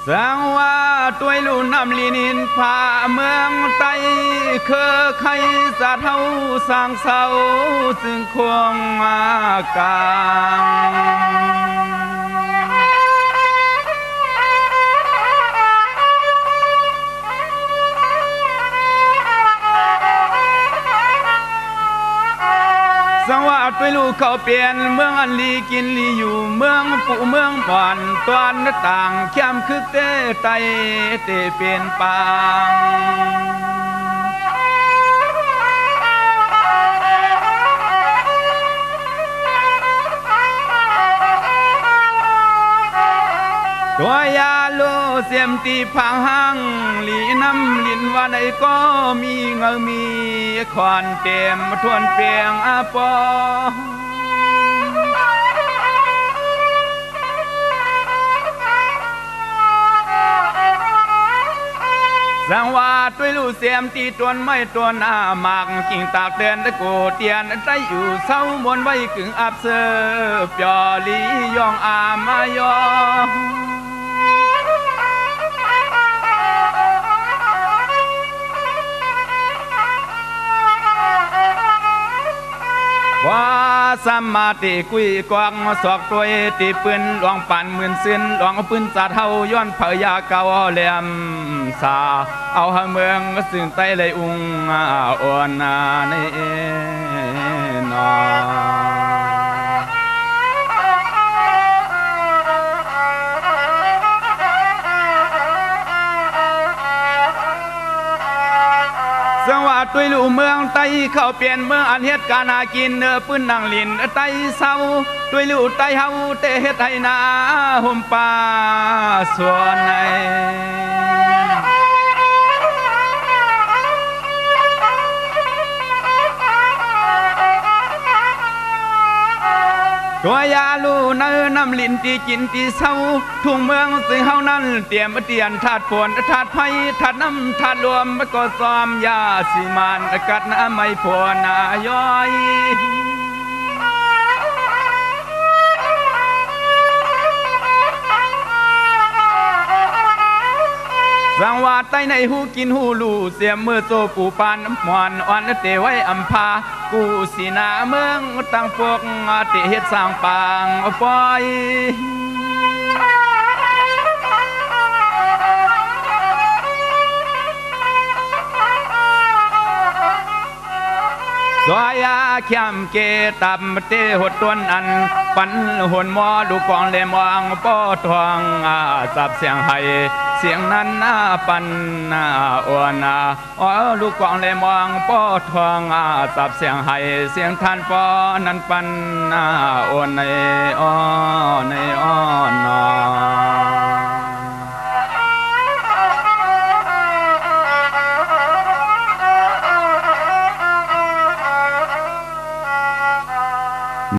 สังว่าตัวลูนำลีนินพาเมืองไตเคอใครสะเท่าสร้างเสาซึ่งควงมากลางสังว่าตัวลูกเขาเปลี่ยนเมืองอันลีกินลีอยู่เมืองปุเมืองบ่อนตวนต่างเข้มคึกเตไตเตเป็นปางตัวยาโลเสียมตีพังหังลีน้ำลินว่าไหนก็มีเงามีขอนเต็มทวนเปียงอาปอสังว่าตัวลูเสียมตีตวนไม่ตัวหน้าหมากกิ่งตากเตือนตะโกเตียนได้อยู่เศร้ามนไว้กึ่งอับเสอปยอลียองอามายอว่าสมาติกุยกวางสอกตัวตีปืนหลวงปั่นหมื่นสิ้นหลวงปืนจัดเฮาย้อนเผยาเก่าเหลี่ยมสาเอาเมืองซึ่งไตเลยอุงอ่อนในนอสังว่าตุยลูเมืองไตเข้าเปลี่ยนเมืองอันเฮ็ดการหากินเนื้อปืนนางลินไตเศร้าตุยลูไตเฮาเตเฮ็ดให้นาห่มป่าส่วนในตัวยาลูเนื้อน้ำลินตีกินตีเศร้าทุ่งเมืองสิเฮานั้นเตรียมเตียนถาดฝนถาดไผ่ถาดน้ำถาดรวมก็ซ้อมยาสิมานกัดน้ำไม่พอนย้อยสังวาดใต้ในหูกินหูลูเสียมมือโซปูปานน้ำมวนอ่อนเตไว้อัมพากูสีนาเมืองตั้งพวกเตเฮ็ดสร้างปางปอยสวยาเข้มเกตับเตหดต้นอันปันหนมอลูกกองเลมวางป้อทองจับเสียงไห้เสียงนั้นปันอ้วนลูกกองเลมวางป้อทองจับเสียงไห้เสียงท่านป้อนั้นปันอ้วนในอ้อนในอ้อน